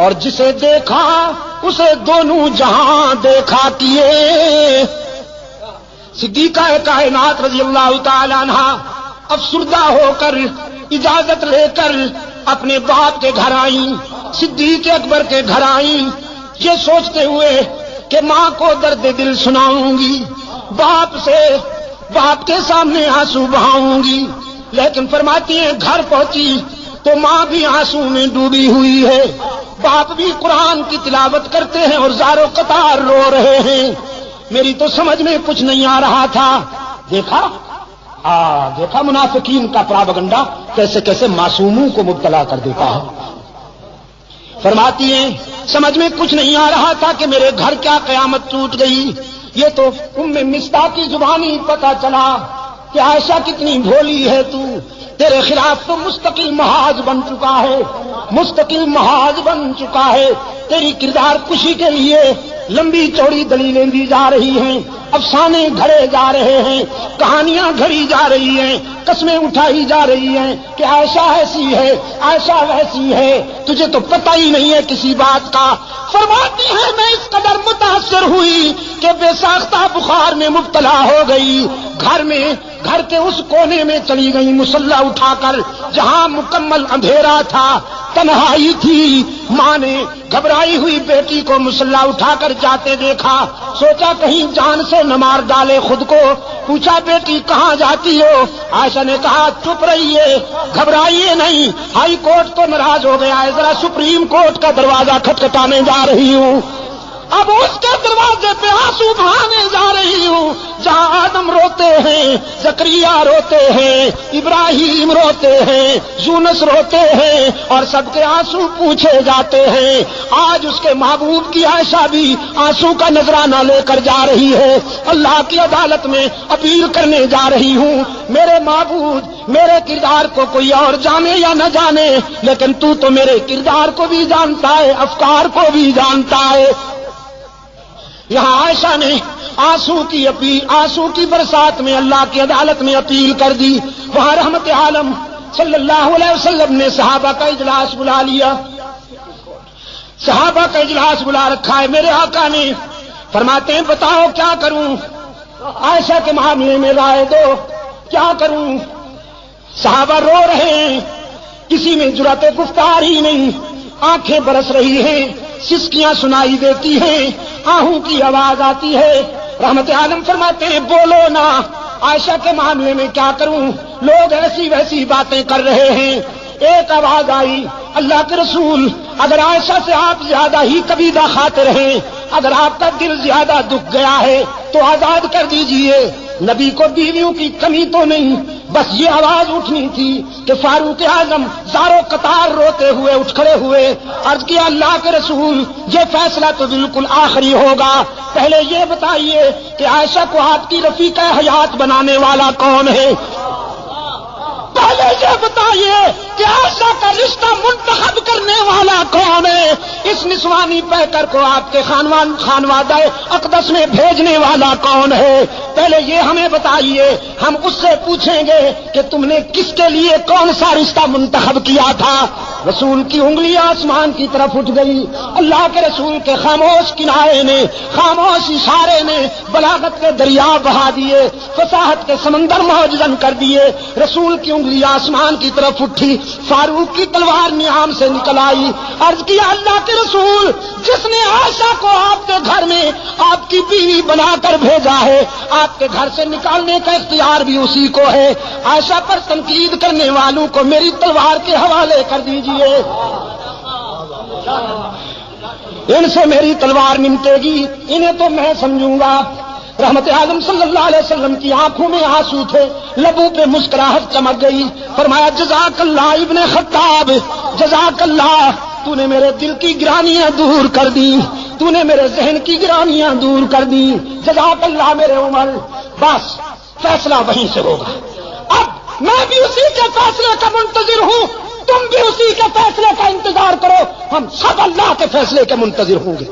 اور جسے دیکھا اسے دونوں جہاں دیکھا کیے۔ صدیقہ کائنات رضی اللہ تعالی عنہ افسردہ ہو کر اجازت لے کر اپنے باپ کے گھر آئیں، صدیق اکبر کے گھر آئیں، یہ سوچتے ہوئے کہ ماں کو درد دل سناؤں گی، باپ کے سامنے آنسو بہاؤں گی، لیکن فرماتی ہیں گھر پہنچی تو ماں بھی آنسو میں ڈوبی ہوئی ہے، باپ بھی قرآن کی تلاوت کرتے ہیں اور زارو قطار رو رہے ہیں۔ میری تو سمجھ میں کچھ نہیں آ رہا تھا۔ دیکھا منافقین کا پراپیگنڈا کیسے کیسے معصوموں کو مبتلا کر دیتا ہے۔ فرماتی ہیں سمجھ میں کچھ نہیں آ رہا تھا کہ میرے گھر کیا قیامت ٹوٹ گئی۔ یہ تو مصطح کی زبانی پتہ چلا کہ عائشہ کتنی بھولی ہے تو، تیرے خلاف تو مستقل محاذ بن چکا ہے، مستقل محاذ بن چکا ہے، تیری کردار کشی کے لیے لمبی چوڑی دلیلیں دی جا رہی ہیں، افسانے گھڑے جا رہے ہیں، کہانیاں گھڑی جا رہی ہیں، قسمیں اٹھائی جا رہی ہیں کہ عائشہ ایسی ہے، عائشہ ویسی ہے، تجھے تو پتہ ہی نہیں ہے کسی بات کا۔ فرماتی ہے میں اس قدر متاثر ہوئی کہ بے ساختہ بخار میں مبتلا ہو گئی، گھر کے اس کونے میں چلی گئی مسلح اٹھا کر جہاں مکمل اندھیرا تھا، تنہائی تھی۔ ماں نے گھبرائی ہوئی بیٹی کو مسلح اٹھا کر جاتے دیکھا، سوچا کہیں جان سے نہ مار ڈالے خود کو، پوچھا بیٹی کہاں جاتی ہو؟ عائشہ نے کہا چپ رہیے، گھبرائیے نہیں، ہائی کورٹ تو ناراض ہو گیا ہے، ذرا سپریم کورٹ کا دروازہ کھٹکھٹانے جا رہی ہوں، اب اس کے دروازے پہ آنسو بہانے جا رہی ہوں جہاں آدم روتے ہیں، زکریا روتے ہیں، ابراہیم روتے ہیں، یونس روتے ہیں اور سب کے آنسو پوچھے جاتے ہیں۔ آج اس کے محبوب کی عائشہ بھی آنسو کا نذرانہ لے کر جا رہی ہے، اللہ کی عدالت میں اپیل کرنے جا رہی ہوں، میرے معبود میرے کردار کو کوئی اور جانے یا نہ جانے، لیکن تو میرے کردار کو بھی جانتا ہے، افکار کو بھی جانتا ہے۔ یہاں عائشہ نے آنسو کی برسات میں اللہ کی عدالت میں اپیل کر دی، وہاں رحمت عالم صلی اللہ علیہ وسلم نے صحابہ کا اجلاس بلا لیا، صحابہ کا اجلاس بلا رکھا ہے۔ میرے آقا نے فرماتے ہیں بتاؤ کیا کروں، عائشہ کے معاملے میں رائے دو، کیا کروں؟ صحابہ رو رہے ہیں، کسی میں جرأت گفتار ہی نہیں، آنکھیں برس رہی ہیں، سسکیاں سنائی دیتی ہیں، آہوں کی آواز آتی ہے۔ رحمت عالم فرماتے ہیں بولو نا، عائشہ کے معاملے میں کیا کروں، لوگ ایسی ویسی باتیں کر رہے ہیں۔ ایک آواز آئی اللہ کے رسول اگر عائشہ سے آپ زیادہ ہی کبیدہ خاطر ہیں، اگر آپ کا دل زیادہ دکھ گیا ہے تو آزاد کر دیجئے۔ نبی کو بیویوں کی کمی تو نہیں، بس یہ آواز اٹھنی تھی کہ فاروق اعظم زارو قطار روتے ہوئے اٹھ کھڑے ہوئے، عرض کیا اللہ کے رسول یہ فیصلہ تو بالکل آخری ہوگا، پہلے یہ بتائیے کہ عائشہ کو آپ کی رفیقہ حیات بنانے والا کون ہے؟ پہلے یہ بتائیے کہ عائشہ کا رشتہ منتخب کرنے والا کون ہے؟ اس نسوانی پیکر کو آپ کے خانوادہ اقدس میں بھیجنے والا کون ہے؟ پہلے یہ ہمیں بتائیے، ہم اس سے پوچھیں گے کہ تم نے کس کے لیے کون سا رشتہ منتخب کیا تھا۔ رسول کی انگلی آسمان کی طرف اٹھ گئی، اللہ کے رسول کے خاموش کنارے نے، خاموش اشارے نے بلاغت کے دریا بہا دیے، فصاحت کے سمندر موجزن کر دیے۔ رسول کی انگلی آسمان کی طرف اٹھی، فاروق کی تلوار نیام سے نکل آئی، عرض کیا اللہ کے رسول جس نے عائشہ کو آپ کے گھر میں آپ کی بیوی بنا کر بھیجا ہے، آپ کے گھر سے نکالنے کا اختیار بھی اسی کو ہے، عائشہ پر تنقید کرنے والوں کو میری تلوار کے حوالے کر دیجیے، ان سے میری تلوار نمٹے گی، انہیں تو میں سمجھوں گا۔ رحمت اعظم صلی اللہ علیہ وسلم کی آنکھوں میں آنسو تھے، لبوں پہ مسکراہٹ چمک گئی، فرمایا جزاک اللہ ابن خطاب، جزاک اللہ، تو نے میرے دل کی گرانیاں دور کر دی، تو نے میرے ذہن کی گرانیاں دور کر دی، جزاک اللہ میرے عمر۔ بس فیصلہ وہیں سے ہوگا، اب میں بھی اسی کے فیصلے کا منتظر ہوں، تم بھی اسی کے فیصلے کا انتظار کرو، ہم سب اللہ کے فیصلے کے منتظر ہوں گے۔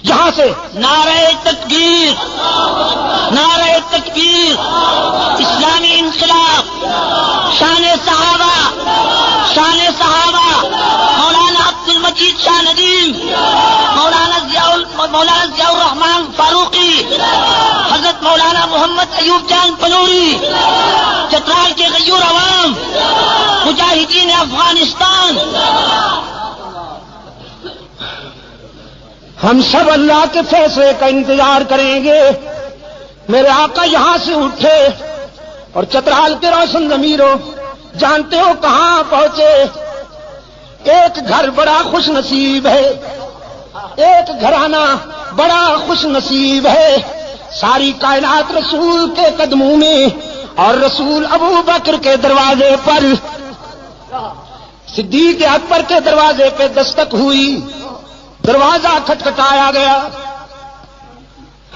یہاں سے نعرہ تکبیر، نعرہ تکبیر، اسلامی انقلاب، شان صحابہ، شان صحابہ، مولانا عبد مجید شاہ ندیم، مولانا ضیاء الرحمان فاروقی، حضرت مولانا محمد ایوب جان پنوری، چترال کے غیور عوام، مجاہدین افغانستان، ہم سب اللہ کے فیصلے کا انتظار کریں گے۔ میرے آقا یہاں سے اٹھے اور چترال کے روشن ضمیروں، جانتے ہو کہاں پہنچے؟ ایک گھر بڑا خوش نصیب ہے، ایک گھرانہ بڑا خوش نصیب ہے، ساری کائنات رسول کے قدموں میں، اور رسول ابو بکر کے دروازے پر، صدیق اکبر کے دروازے پہ دستک ہوئی، دروازہ کھٹکھٹایا گیا۔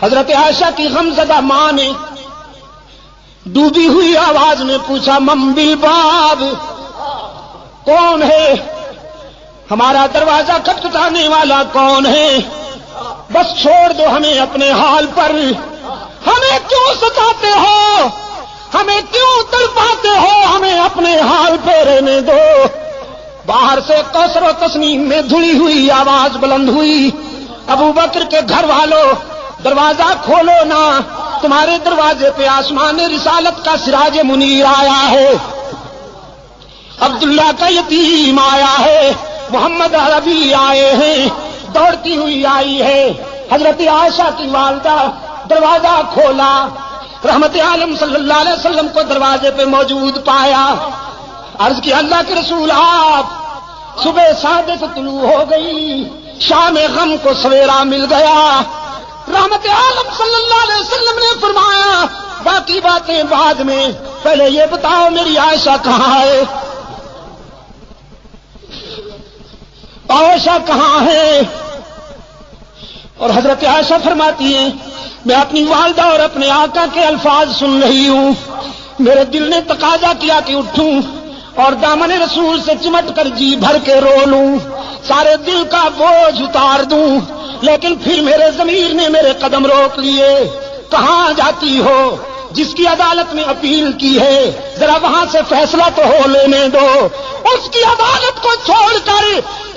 حضرت عائشہ کی غمزدہ ماں نے ڈوبی ہوئی آواز میں پوچھا، من بالباب، کون ہے؟ ہمارا دروازہ کھٹکھٹانے والا کون ہے؟ بس چھوڑ دو ہمیں اپنے حال پر، ہمیں کیوں ستاتے ہو، ہمیں کیوں تڑپاتے ہو، ہمیں اپنے حال پہ رہنے دو۔ باہر سے کوثر و تسنیم میں دھلی ہوئی آواز بلند ہوئی، ابو بکر کے گھر والوں، دروازہ کھولو نا، تمہارے دروازے پہ آسمان رسالت کا سراج منیر آیا ہے، عبداللہ کا یتیم آیا ہے، محمد عربی آئے ہیں، دوڑتی ہوئی آئی ہے۔ حضرت عائشہ کی والدہ، دروازہ کھولا، رحمت عالم صلی اللہ علیہ وسلم کو دروازے پہ موجود پایا، عرض کی اللہ کے رسول آپ، صبح صادق طلوع ہو گئی، شام غم کو سویرا مل گیا۔ رحمت عالم صلی اللہ علیہ وسلم نے فرمایا باقی باتیں بعد میں، پہلے یہ بتاؤ میری عائشہ کہاں ہے؟ عائشہ کہاں ہے؟ اور حضرت عائشہ فرماتی ہیں میں اپنی والدہ اور اپنے آقا کے الفاظ سن رہی ہوں، میرے دل نے تقاضا کیا کہ اٹھوں اور دامن رسول سے چمٹ کر جی بھر کے رو لوں، سارے دل کا بوجھ اتار دوں، لیکن پھر میرے ضمیر نے میرے قدم روک لیے۔ کہاں جاتی ہو؟ جس کی عدالت میں اپیل کی ہے ذرا وہاں سے فیصلہ تو ہو لینے دو، اس کی عدالت کو چھوڑ کر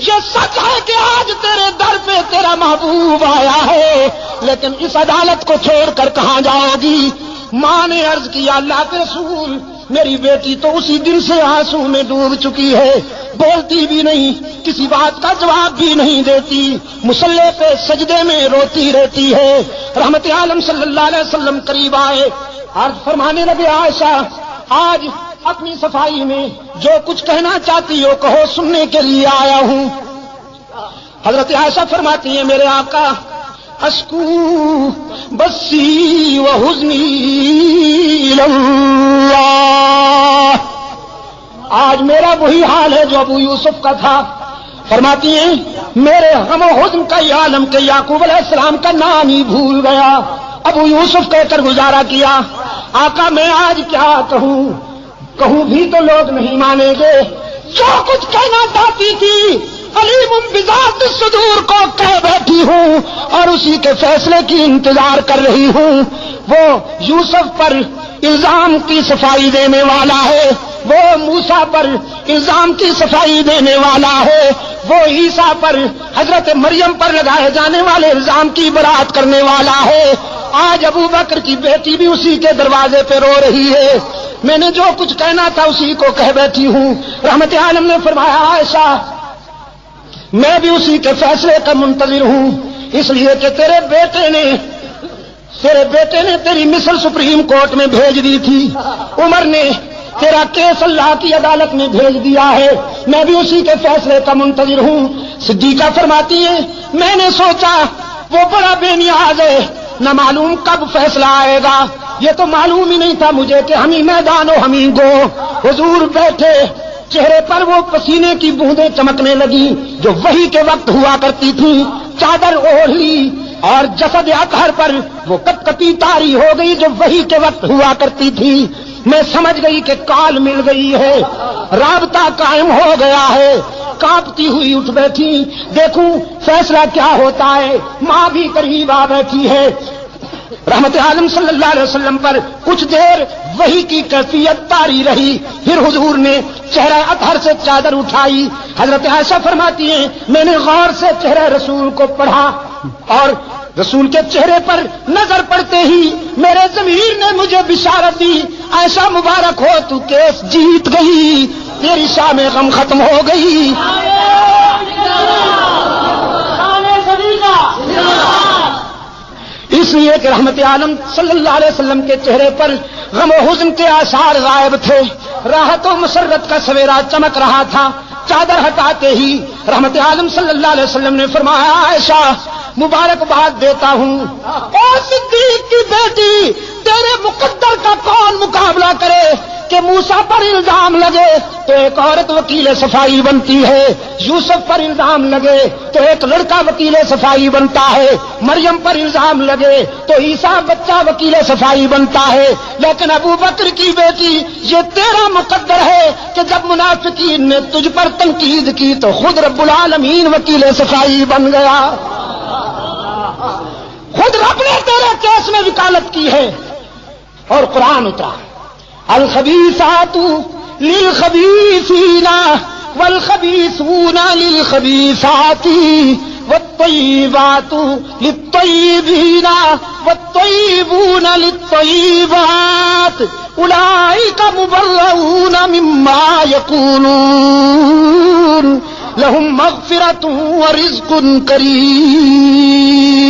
یہ سچ ہے کہ آج تیرے در پہ تیرا محبوب آیا ہے، لیکن اس عدالت کو چھوڑ کر کہاں جاؤ گی؟ ماں نے عرض کیا اللہ کے رسول میری بیٹی تو اسی دن سے آنسو میں ڈوب چکی ہے، بولتی بھی نہیں، کسی بات کا جواب بھی نہیں دیتی، مصلے پہ سجدے میں روتی رہتی ہے۔ رحمت عالم صلی اللہ علیہ وسلم قریب آئے، عرض فرمانے لگے عائشہ آج اپنی صفائی میں جو کچھ کہنا چاہتی ہو کہو، سننے کے لیے آیا ہوں۔ حضرت عائشہ فرماتی ہیں میرے آقا اشکو بسی و حزنی اللہ، آج میرا وہی حال ہے جو ابو یوسف کا تھا۔ فرماتی ہیں میرے غم و حزن کا یہ عالم کہ یعقوب علیہ السلام کا نام ہی بھول گیا، ابو یوسف کہہ کر گزارا کیا۔ آقا میں آج کیا کہوں بھی تو لوگ نہیں مانیں گے، جو کچھ کہنا چاہتی تھی علیم بذات الصدور کو کہہ بیٹھی ہوں، اور اسی کے فیصلے کی انتظار کر رہی ہوں۔ وہ یوسف پر الزام کی صفائی دینے والا ہے، وہ موسیٰ پر الزام کی صفائی دینے والا ہے، وہ عیسیٰ پر، حضرت مریم پر لگائے جانے والے الزام کی برات کرنے والا ہے۔ آج ابو بکر کی بیٹی بھی اسی کے دروازے پہ رو رہی ہے، میں نے جو کچھ کہنا تھا اسی کو کہہ بیٹھی ہوں۔ رحمت عالم نے فرمایا عائشہ میں بھی اسی کے فیصلے کا منتظر ہوں، اس لیے کہ تیرے بیٹے نے تیری مصر سپریم کورٹ میں بھیج دی تھی، عمر نے تیرا کیس اللہ کی عدالت میں بھیج دیا ہے، میں بھی اسی کے فیصلے کا منتظر ہوں۔ صدیقہ فرماتی ہے میں نے سوچا وہ بڑا بے نیاز ہے، نہ معلوم کب فیصلہ آئے گا، یہ تو معلوم ہی نہیں تھا مجھے کہ ہمیں میدان و ہمیں گو۔ حضور بیٹھے، چہرے پر وہ پسینے کی بوندیں چمکنے لگی جو وحی کے وقت ہوا کرتی تھی، چادر اوڑھ لی اور جسد اطہر پر وہ کپکپی طاری ہو گئی جو وحی کے وقت ہوا کرتی تھی۔ میں سمجھ گئی کہ کال مل گئی ہے، رابطہ قائم ہو گیا ہے، کانپتی ہوئی اٹھ بیٹھی، دیکھوں فیصلہ کیا ہوتا ہے۔ ماں بھی قریب آ بیٹھی ہے، رحمت عالم صلی اللہ علیہ وسلم پر کچھ دیر وحی کی کیفیت طاری رہی، پھر حضور نے چہرہ اطہر سے چادر اٹھائی۔ حضرت عائشہ فرماتی ہیں میں نے غور سے چہرہ رسول کو پڑھا اور رسول کے چہرے پر نظر پڑتے ہی میرے ضمیر نے مجھے بشارت دی، عائشہ مبارک ہو تو کیس جیت گئی، تیری شاہ میں غم ختم ہو گئی۔ اس لیے کہ رحمت عالم صلی اللہ علیہ وسلم کے چہرے پر غم و حزن کے آثار غائب تھے، راحت و مسرت کا سویرا چمک رہا تھا۔ چادر ہٹاتے ہی رحمت عالم صلی اللہ علیہ وسلم نے فرمایا عائشہ مبارکباد دیتا ہوں، اے صدیق کی بیٹی، تیرے مقدر کا کون مقابلہ کرے کہ موسیٰ پر الزام لگے تو ایک عورت وکیل صفائی بنتی ہے، یوسف پر الزام لگے تو ایک لڑکا وکیل صفائی بنتا ہے، مریم پر الزام لگے تو عیسیٰ بچہ وکیل صفائی بنتا ہے، لیکن ابو بکر کی بیٹی یہ تیرا مقدر ہے کہ جب منافقین نے تجھ پر تنقید کی تو خود رب العالمین وکیل صفائی بن گیا، خود رب نے تیرے کیس میں وکالت کی ہے۔ اور قرآن اترا الخبیثات للخبیثین والخبیثون للخبیثات والطیبات للطیبین والطیبون للطیبات اولئک مبرؤون مما یقولون لهم مغفرۃ ورزق کریم۔